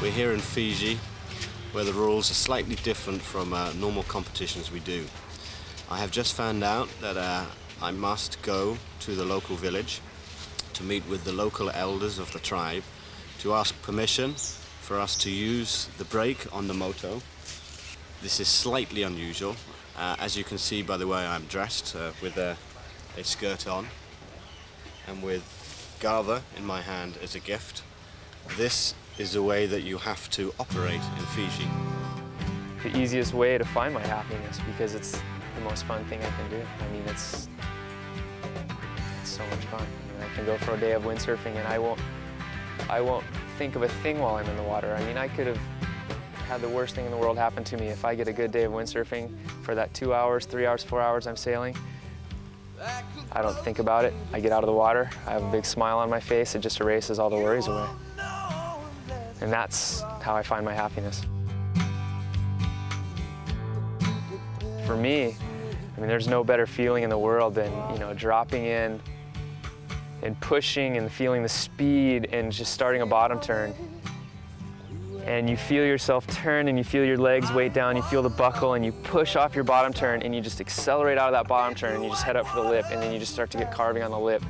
We're here in Fiji, where the rules are slightly different from normal competitions we do. I have just found out that I must go to the local village to meet with the local elders of the tribe to ask permission for us to use the brake on the moto. This is slightly unusual, as you can see by the way I'm dressed, with a skirt on and with gava in my hand as a gift. This is the way that you have to operate in Fiji. The easiest way to find my happiness, because it's the most fun thing I can do. I mean, it's so much fun. I mean, I can go for a day of windsurfing and I won't think of a thing while I'm in the water. I mean, I could have had the worst thing in the world happen to me. If I get a good day of windsurfing for that 2 hours, 3 hours, 4 hours I'm sailing, I don't think about it. I get out of the water, I have a big smile on my face, it just erases all the worries away. And that's how I find my happiness. For me, I mean, there's no better feeling in the world than, you know, dropping in and pushing and feeling the speed and just starting a bottom turn. And you feel yourself turn and you feel your legs weight down, you feel the buckle and you push off your bottom turn and you just accelerate out of that bottom turn and you just head up for the lip and then you just start to get carving on the lip.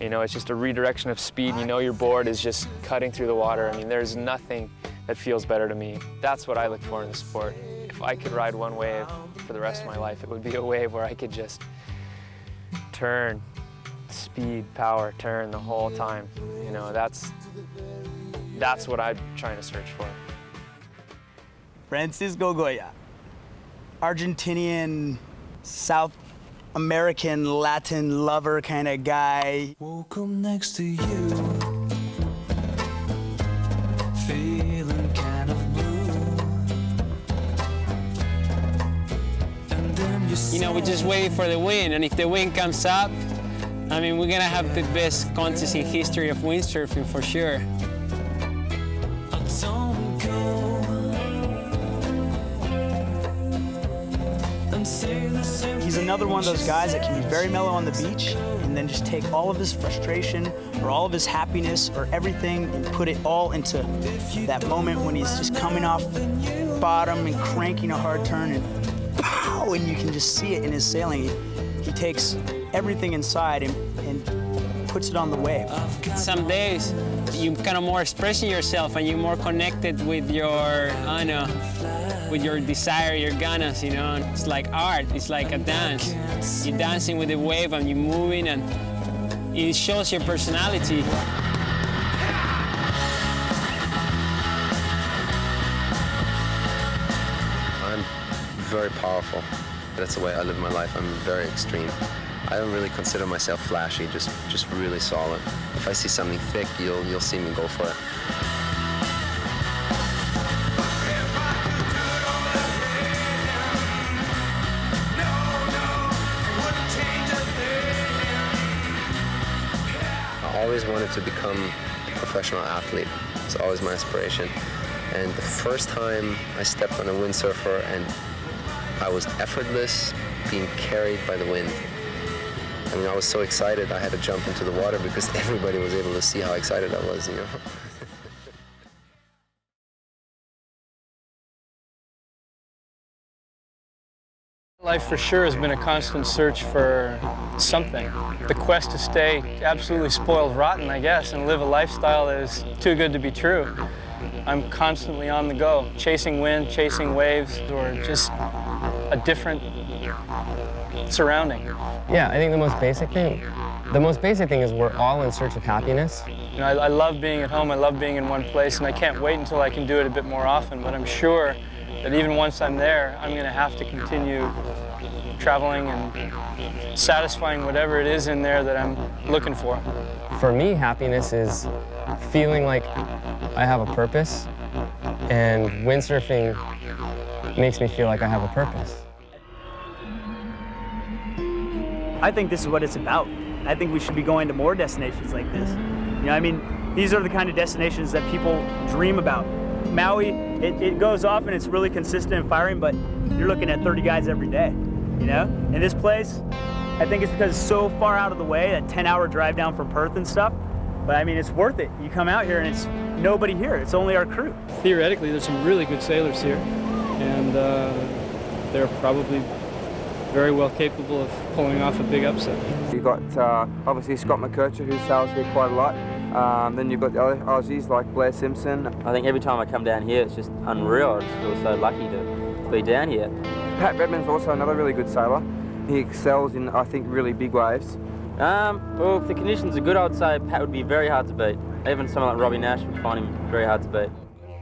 You know, it's just a redirection of speed. You know your board is just cutting through the water. I mean, there's nothing that feels better to me. That's what I look for in the sport. If I could ride one wave for the rest of my life, it would be a wave where I could just turn, speed, power, turn the whole time. You know, that's what I'm trying to search for. Francisco Goya, Argentinian, South American, Latin lover kind of guy. Woke up next to you, feeling kind of blue. And then You know, we just wait for the wind, and if the wind comes up, I mean, we're gonna have the best contest in history of windsurfing for sure. don't go and say the same. He's another one of those guys that can be very mellow on the beach and then just take all of his frustration or all of his happiness or everything and put it all into that moment when he's just coming off bottom and cranking a hard turn and pow, and you can just see it in his sailing. He takes everything inside and puts it on the wave. Some days you're kind of more expressing yourself and you're more connected with your, I don't know, with your desire, your ganas, you know. It's like art, it's like a dance. You're dancing with the wave and you're moving and it shows your personality. I'm very powerful. That's the way I live my life. I'm very extreme. I don't really consider myself flashy, just really solid. If I see something thick, you'll see me go for it. I always wanted to become a professional athlete. It's always my aspiration. And the first time I stepped on a windsurfer and I was effortless, being carried by the wind. I mean, I was so excited I had to jump into the water because everybody was able to see how excited I was, you know. Life for sure has been a constant search for something. The quest to stay absolutely spoiled rotten, I guess, and live a lifestyle that is too good to be true. I'm constantly on the go, chasing wind, chasing waves, or just a different surrounding. Yeah, I think the most basic thing is we're all in search of happiness. You know, I love being at home, I love being in one place, and I can't wait until I can do it a bit more often, but I'm sure that even once I'm there, I'm going to have to continue traveling and satisfying whatever it is in there that I'm looking for. For me, happiness is feeling like I have a purpose, and windsurfing makes me feel like I have a purpose. I think this is what it's about. I think we should be going to more destinations like this. You know, I mean, these are the kind of destinations that people dream about. Maui, it goes off and it's really consistent and firing, but you're looking at 30 guys every day, you know? And this place, I think it's because it's so far out of the way, that 10-hour drive down from Perth and stuff, But I mean, it's worth it. You come out here and it's nobody here. It's only our crew. Theoretically, there's some really good sailors here, and they're probably very well capable of pulling off a big upset. You've got obviously Scott McKercher, who sails here quite a lot. Then you've got the other Aussies like Blair Simpson. I think every time I come down here, it's just unreal. I just feel so lucky to be down here. Pat Redman's also another really good sailor. He excels in, I think, really big waves. Well, if the conditions are good, I would say Pat would be very hard to beat. Even someone like Robbie Nash would find him very hard to beat.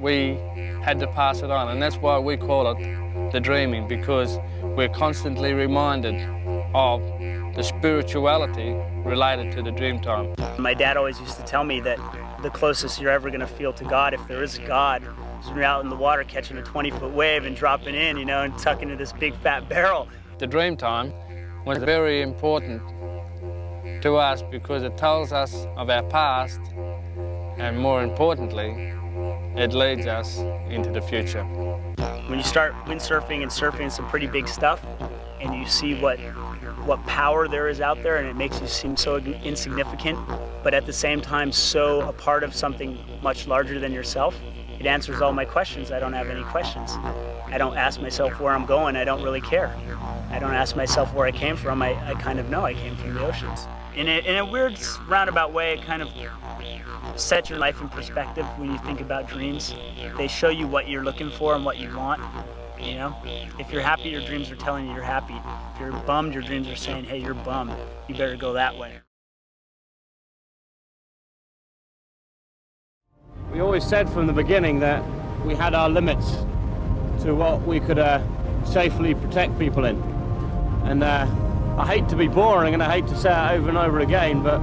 We had to pass it on, and that's why we call it the dreaming, because we're constantly reminded of the spirituality related to the dream time. My dad always used to tell me that the closest you're ever going to feel to God, if there is a God, is when you're out in the water catching a 20-foot wave and dropping in, you know, and tucking into this big fat barrel. The dream time was very important to us because it tells us of our past, and more importantly, it leads us into the future. When you start windsurfing and surfing some pretty big stuff, and you see what power there is out there, and it makes you seem so insignificant, but at the same time so a part of something much larger than yourself, it answers all my questions. I don't have any questions. I don't ask myself where I'm going. I don't really care. I don't ask myself where I came from. I kind of know I came from the oceans. In a weird roundabout way, it kind of sets your life in perspective when you think about dreams. They show you what you're looking for and what you want. You know, if you're happy, your dreams are telling you you're happy. If you're bummed, your dreams are saying, hey, you're bummed. You better go that way. We always said from the beginning that we had our limits to what we could safely protect people in. And I hate to be boring and I hate to say it over and over again, but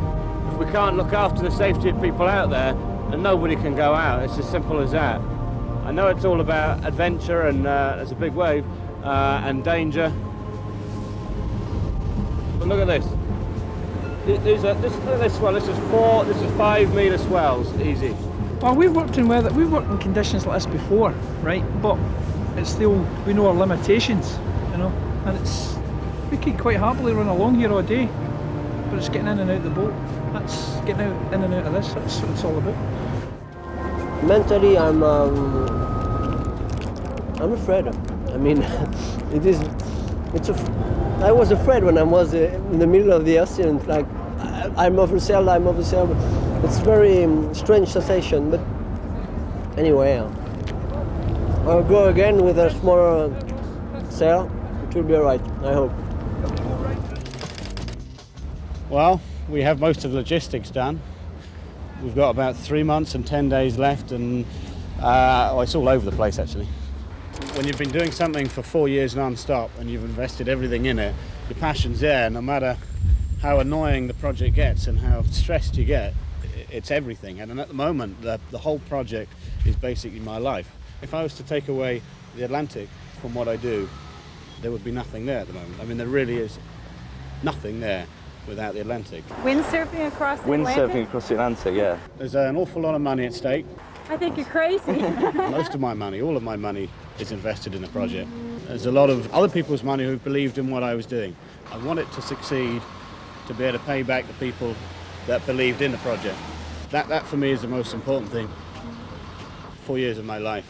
if we can't look after the safety of people out there, then nobody can go out. It's as simple as that. I know it's all about adventure and there's a big wave and danger. But look at this. Look at this swell. This is 5 metre swells, easy. Well, we've worked in conditions like this before, right? But it's still, we know our limitations, you know, and we could quite happily run along here all day, but it's getting in and out of the boat. That's getting in and out of this. That's what it's all about. Mentally, I'm afraid. I mean, I was afraid when I was in the middle of the ocean. Like, I'm oversailed. It's very strange sensation, but anyway, I'll go again with a smaller sail. It will be all right, I hope. Well, we have most of the logistics done. We've got about 3 months and 10 days left, and it's all over the place actually. When you've been doing something for 4 years non-stop and you've invested everything in it, your passion's there, no matter how annoying the project gets and how stressed you get, it's everything. And at the moment, the whole project is basically my life. If I was to take away the Atlantic from what I do, there would be nothing there at the moment. I mean, there really is nothing there without the Atlantic. Windsurfing across the Atlantic? Windsurfing across the Atlantic, yeah. There's an awful lot of money at stake. I think you're crazy. Most of my money, all of my money, is invested in the project. There's a lot of other people's money who believed in what I was doing. I want it to succeed, to be able to pay back the people that believed in the project. That for me is the most important thing. 4 years of my life.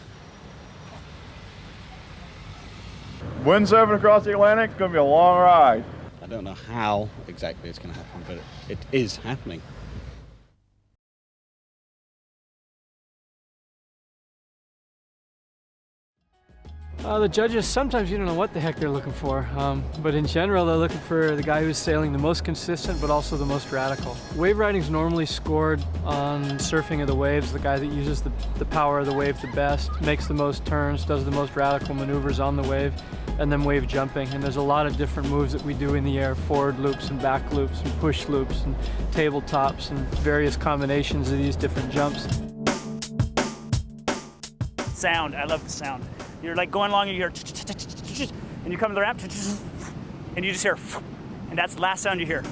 Windsurfing across the Atlantic is going to be a long ride. I don't know how exactly it's going to happen, but it is happening. The judges, sometimes you don't know what the heck they're looking for, but in general they're looking for the guy who's sailing the most consistent but also the most radical. Wave riding is normally scored on surfing of the waves, the guy that uses the power of the wave the best, makes the most turns, does the most radical maneuvers on the wave, and then wave jumping. And there's a lot of different moves that we do in the air, forward loops and back loops and push loops and tabletops and various combinations of these different jumps. Sound, I love the sound. You're like going along and you hear, and you come to the ramp, and you just hear, and that's the last sound you hear.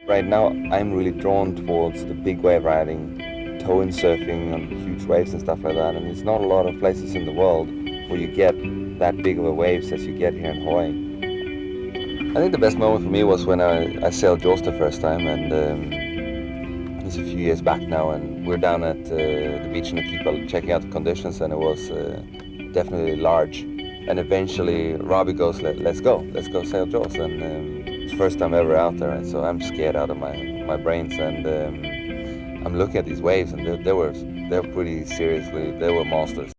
Right now, I'm really drawn towards the big wave riding, tow and surfing on huge waves and stuff like that. And there's not a lot of places in the world where you get that big of a waves as you get here in Hawaii. I think the best moment for me was when I sailed Jaws the first time, and it's a few years back now, and we're down at the beach in Akipa checking out the conditions, and it was definitely large. And eventually Robbie goes, let's go sail Jaws, and it's the first time ever out there, and so I'm scared out of my brains, and I'm looking at these waves, and they were pretty seriously, they were monsters.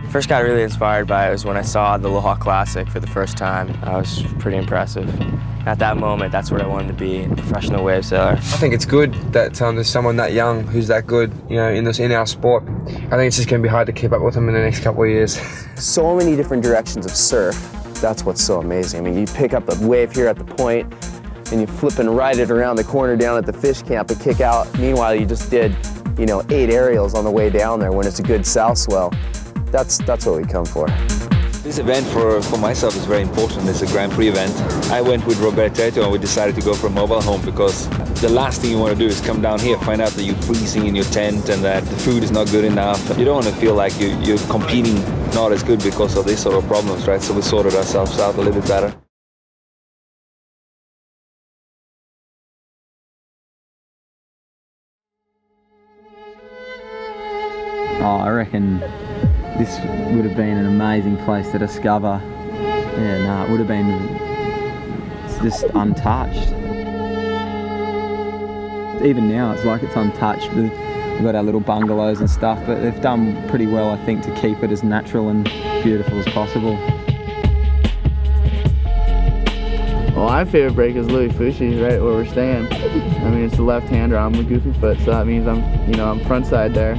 First got really inspired by it was when I saw the Aloha Classic for the first time. That was pretty impressive. At that moment, that's what I wanted to be, a professional wave sailor. I think it's good that there's someone that young who's that good, you know, in our sport. I think it's just going to be hard to keep up with them in the next couple of years. So many different directions of surf. That's what's so amazing. I mean, you pick up a wave here at the point, and you flip and ride it around the corner down at the fish camp and kick out. Meanwhile, you just did, 8 aerials on the way down there when it's a good south swell. That's what we come for. This event for myself is very important. It's a Grand Prix event. I went with Roberto and we decided to go for a mobile home because the last thing you want to do is come down here, find out that you're freezing in your tent and that the food is not good enough. You don't want to feel like you're competing not as good because of these sort of problems, right? So we sorted ourselves out a little bit better. Oh, I reckon this would have been an amazing place to discover. Yeah, no, it would have been just untouched. Even now, it's like it's untouched. We've got our little bungalows and stuff, but they've done pretty well, I think, to keep it as natural and beautiful as possible. Well, my favorite break is Louis Fushi's, right where we're staying. I mean, it's the left-hander. I'm the goofy foot, so that means I'm front side there.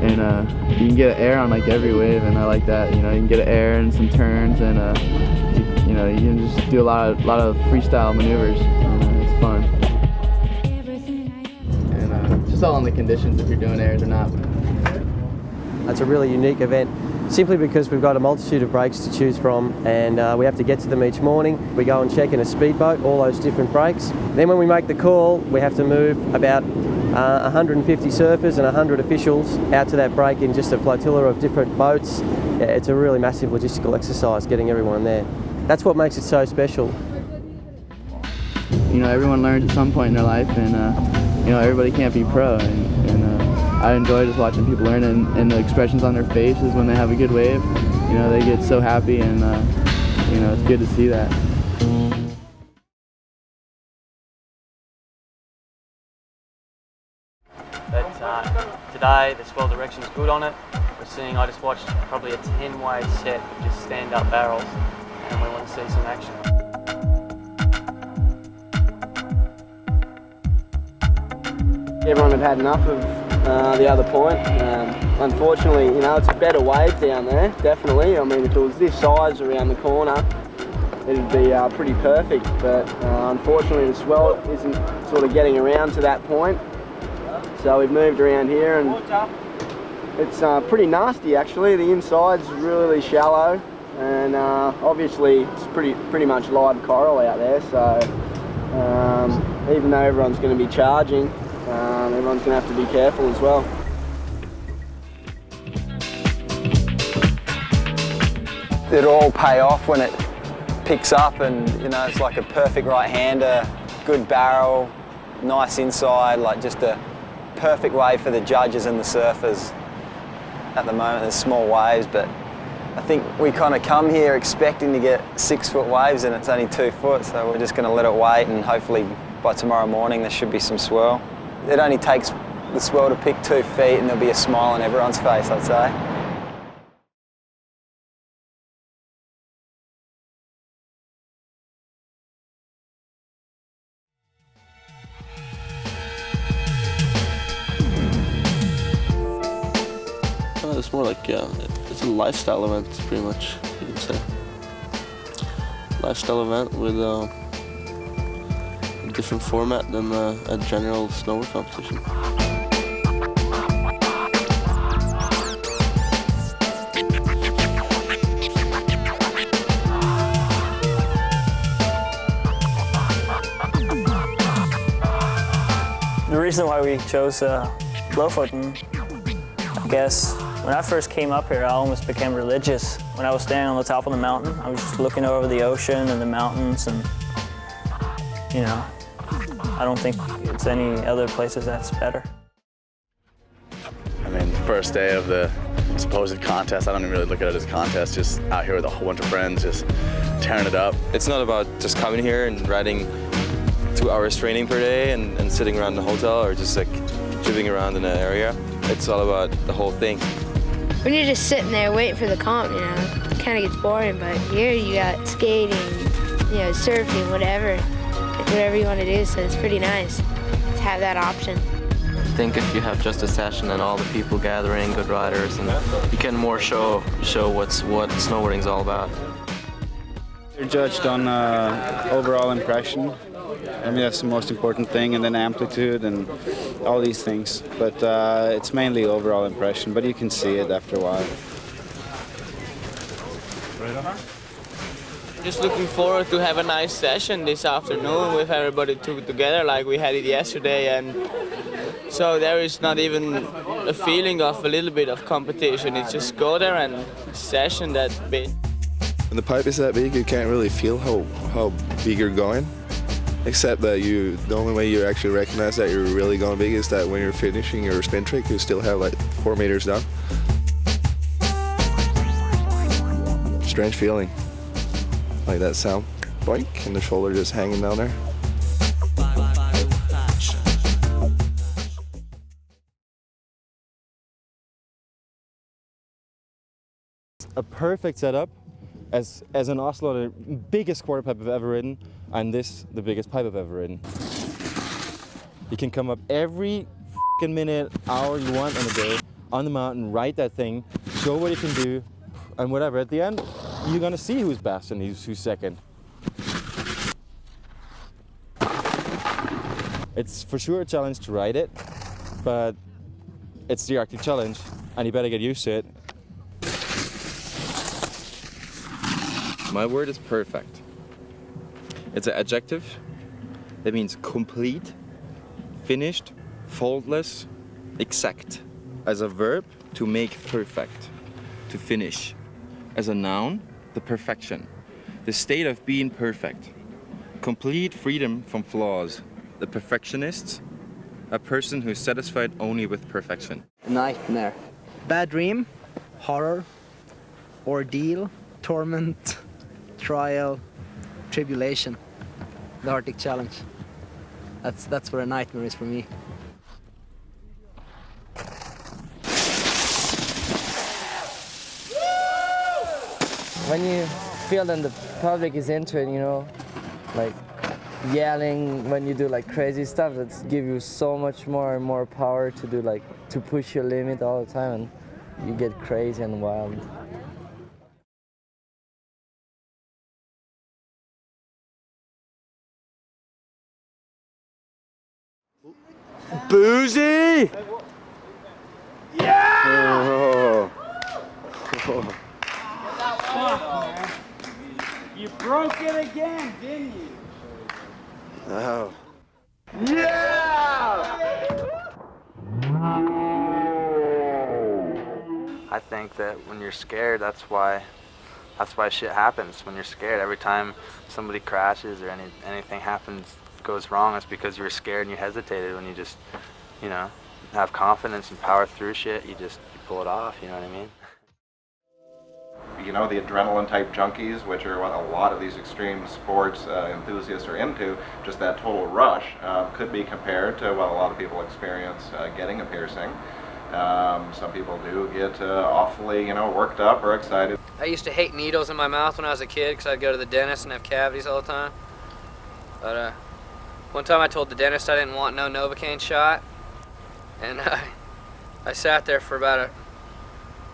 And you can get air on like every wave, and I like that. You can get air and some turns, and you can just do a lot of freestyle maneuvers. And, it's fun. And just all on the conditions if you're doing airs or not. That's a really unique event, simply because we've got a multitude of breaks to choose from, and we have to get to them each morning. We go and check in a speedboat, all those different breaks. Then when we make the call, we have to move about 150 surfers and 100 officials out to that break in just a flotilla of different boats. Yeah, it's a really massive logistical exercise getting everyone there. That's what makes it so special. Everyone learns at some point in their life, and everybody can't be pro. And I enjoy just watching people learn, and the expressions on their faces when they have a good wave. They get so happy, and it's good to see that. But today the swell direction's good on it. I just watched probably a 10-wave set of just stand-up barrels, and we want to see some action. Everyone had enough of the other point. Unfortunately, it's a better wave down there, definitely. I mean, if it was this size around the corner, it'd be pretty perfect, but unfortunately the swell isn't sort of getting around to that point. So we've moved around here, and it's pretty nasty actually. The inside's really shallow, and obviously it's pretty much live coral out there. So even though everyone's going to be charging, everyone's going to have to be careful as well. It'll all pay off when it picks up, and it's like a perfect right-hander, good barrel, nice inside, like just a perfect wave for the judges and the surfers. At the moment there's small waves, but I think we kind of come here expecting to get 6-foot waves, and it's only 2 foot, so we're just going to let it wait, and hopefully by tomorrow morning there should be some swell. It only takes the swell to pick 2 feet and there'll be a smile on everyone's face, I'd say. It's more like, it's a lifestyle event, pretty much, you could say. Lifestyle event with a different format than a general snowboard competition. The reason why we chose Lofoten, I guess, When I first came up here, I almost became religious. When I was standing on the top of the mountain, I was just looking over the ocean and the mountains, and you know, I don't think it's any other places that's better. I mean, the first day of the supposed contest, I don't even really look at it as a contest, just out here with a whole bunch of friends, just tearing it up. It's not about just coming here and riding 2 hours training per day and sitting around the hotel or just like driving around in the area. It's all about the whole thing. When you're just sitting there waiting for the comp, you know, it kind of gets boring, but here you got skating, you know, surfing, whatever you want to do, so it's pretty nice to have that option. I think if you have just a session and all the people gathering, good riders, and you can more show what snowboarding's all about. You're judged on overall impression. I mean, that's the most important thing, and then amplitude and all these things. But it's mainly overall impression, but you can see it after a while. Just looking forward to have a nice session this afternoon with everybody together like we had it yesterday, and so there is not even a feeling of a little bit of competition. It's just go there and session that bit. When the pipe is that big, you can't really feel how big you're going, except that the only way you actually recognize that you're really going big is that when you're finishing your spin trick, you still have like 4 meters down. Strange feeling. Like that sound, boink, and the shoulder just hanging down there. A perfect setup as an Oslo, the biggest quarter pipe I've ever ridden, and this, the biggest pipe I've ever ridden. You can come up every f***ing minute, hour you want on a day, on the mountain, ride that thing, show what you can do, and whatever. At the end, you're gonna see who's best and who's second. It's for sure a challenge to ride it, but it's the Arctic Challenge, and you better get used to it. My word is perfect. It's an adjective. It means complete, finished, faultless, exact. As a verb, to make perfect, to finish. As a noun, the perfection, the state of being perfect. Complete freedom from flaws. The perfectionist, a person who's satisfied only with perfection. Nightmare. Bad dream, horror, ordeal, torment, trial, tribulation. The Arctic Challenge. That's what a nightmare is for me. When you feel that the public is into it, you know, like yelling when you do like crazy stuff, that's give you so much more and more power to do like, to push your limit all the time, and you get crazy and wild. Boozy! Yeah! Oh. You broke it again, didn't you? Oh. Yeah! I think that when you're scared, that's why shit happens. When you're scared, every time somebody crashes or anything goes wrong, it's because you were scared and you hesitated. When you just, you know, have confidence and power through shit, you pull it off, you know what I mean? You know, the adrenaline type junkies, which are what a lot of these extreme sports enthusiasts are into, just that total rush, could be compared to what a lot of people experience getting a piercing. Some people do get awfully, you know, worked up or excited. I used to hate needles in my mouth when I was a kid because I'd go to the dentist and have cavities all the time. But one time I told the dentist I didn't want no Novocaine shot, and I sat there for about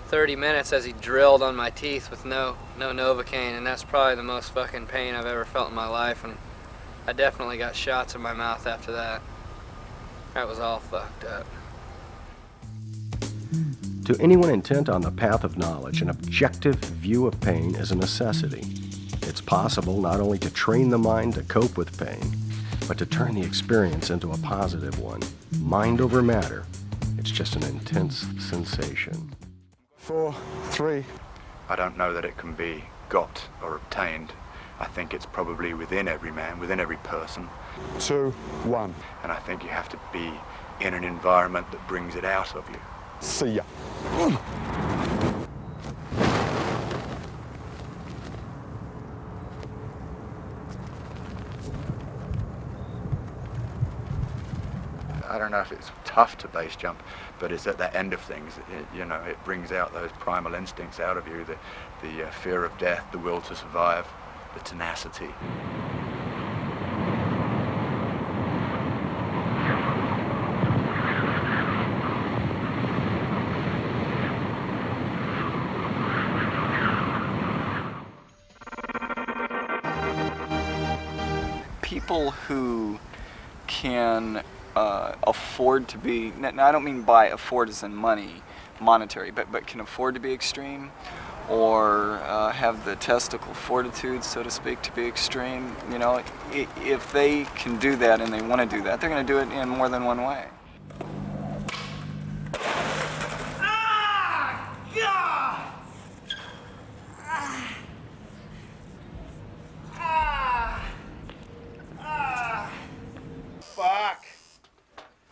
30 minutes as he drilled on my teeth with no Novocaine, and that's probably the most fucking pain I've ever felt in my life, and I definitely got shots in my mouth after that. That was all fucked up. To anyone intent on the path of knowledge, an objective view of pain is a necessity. It's possible not only to train the mind to cope with pain, but to turn the experience into a positive one. Mind over matter. It's just an intense sensation. 4, 3. I don't know that it can be got or obtained. I think it's probably within every man, within every person. 2, 1. And I think you have to be in an environment that brings it out of you. See ya. I don't know if it's tough to base jump, but it's at the end of things. It brings out those primal instincts out of you, the fear of death, the will to survive, the tenacity. People who can afford to be, now I don't mean by afford as in money, monetary, but can afford to be extreme, or have the testicle fortitude, so to speak, to be extreme. If they can do that and they want to do that, they're going to do it in more than one way. Fuck!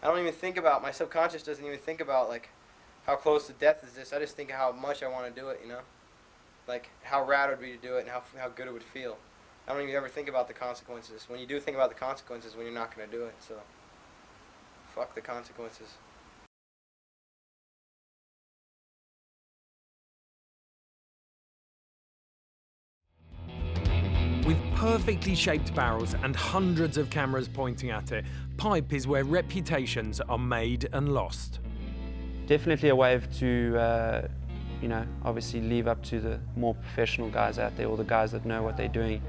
I don't even think about, my subconscious doesn't even think about like how close to death is this. I just think of how much I want to do it, like how rad it would be to do it and how good it would feel. I don't even ever think about the consequences. When you do think about the consequences, when you're not going to do it, so fuck the consequences. With perfectly shaped barrels and hundreds of cameras pointing at it, pipe is where reputations are made and lost. Definitely a wave to, obviously leave up to the more professional guys out there, or the guys that know what they're doing.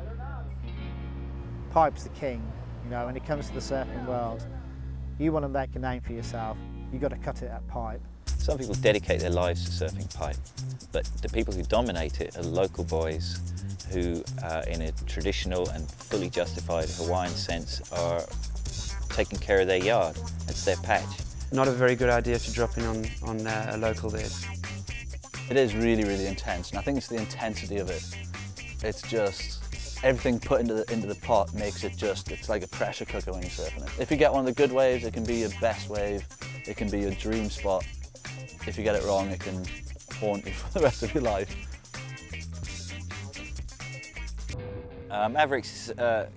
Pipe's the king, when it comes to the surfing world. You want to make a name for yourself, you've got to cut it at pipe. Some people dedicate their lives to surfing pipe, but the people who dominate it are local boys who, in a traditional and fully justified Hawaiian sense, are taking care of their yard. It's their patch. Not a very good idea to drop in on a local there. It is really, really intense, and I think it's the intensity of it. It's just everything put into the pot makes it it's like a pressure cooker when you're surfing it. If you get one of the good waves, it can be your best wave. It can be your dream spot. If you get it wrong, it can haunt you for the rest of your life. Maverick's a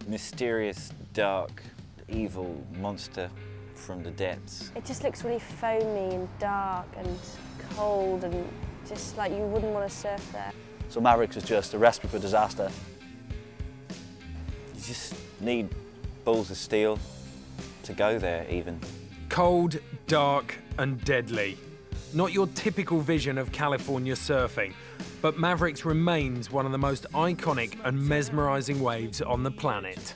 mysterious, dark, evil monster from the depths. It just looks really foamy and dark and cold and just like you wouldn't want to surf there. So Mavericks is just a recipe for disaster. You just need balls of steel to go there, even. Cold, dark and deadly. Not your typical vision of California surfing, but Mavericks remains one of the most iconic and mesmerising waves on the planet.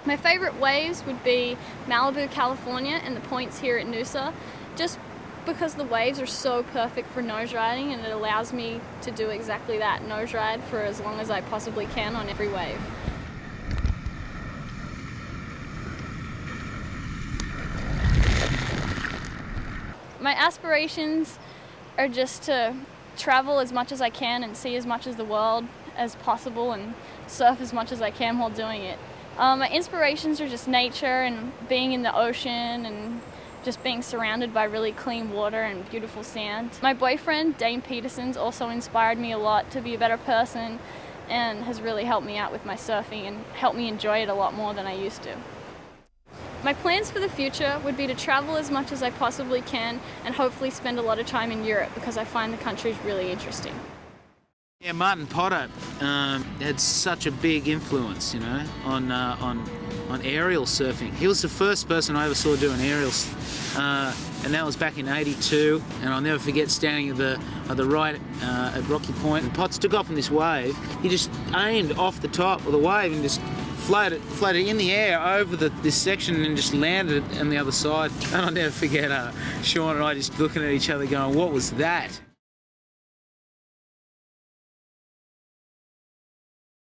My favourite waves would be Malibu, California, and the points here at Noosa, just because the waves are so perfect for nose riding, and it allows me to do exactly that, nose ride for as long as I possibly can on every wave. My aspirations are just to travel as much as I can and see as much of the world as possible and surf as much as I can while doing it. My inspirations are just nature and being in the ocean and just being surrounded by really clean water and beautiful sand. My boyfriend, Dane Peterson's, also inspired me a lot to be a better person and has really helped me out with my surfing and helped me enjoy it a lot more than I used to. My plans for the future would be to travel as much as I possibly can and hopefully spend a lot of time in Europe because I find the countries really interesting. Yeah, Martin Potter had such a big influence, on aerial surfing. He was the first person I ever saw doing aerials, and that was back in '82. And I'll never forget standing at the right at Rocky Point, and Potts took off on this wave. He just aimed off the top of the wave and just floated in the air over this section and just landed on the other side. And I'll never forget Sean and I just looking at each other going, what was that?